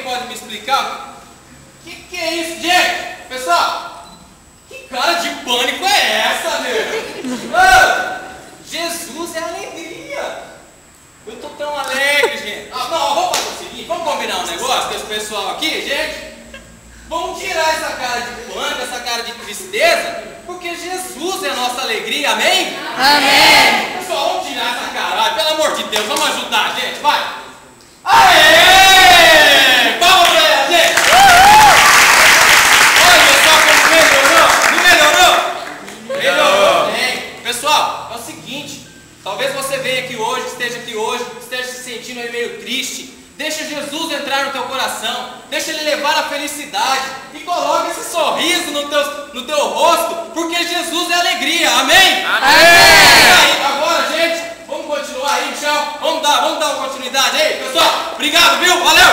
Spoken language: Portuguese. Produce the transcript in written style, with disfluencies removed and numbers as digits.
pode me explicar? Que é isso, gente? Pessoal, que cara de pânico é essa, meu? Jesus é alegria. Eu tô tão alegre, gente. Não, vamos fazer o seguinte, vamos combinar um negócio com esse pessoal aqui, gente? Vamos tirar essa cara de pânico, essa cara de tristeza, porque Jesus é a nossa alegria, amém? Amém! Pessoal, vamos tirar essa cara, vai, pelo amor de Deus, vamos ajudar, gente, vai! Aê! Palmas pra ela, gente! Olha só como melhorou! Não melhorou? Melhorou bem! Pessoal, é o seguinte, talvez você venha aqui hoje, esteja se sentindo aí meio triste. Deixa Jesus entrar no teu coração, deixa Ele levar a felicidade e coloca esse sorriso no teu rosto, porque Jesus é alegria, amém? Amém! Agora, gente, vamos continuar aí, Michel, vamos dar uma continuidade aí, pessoal, obrigado, viu? Valeu!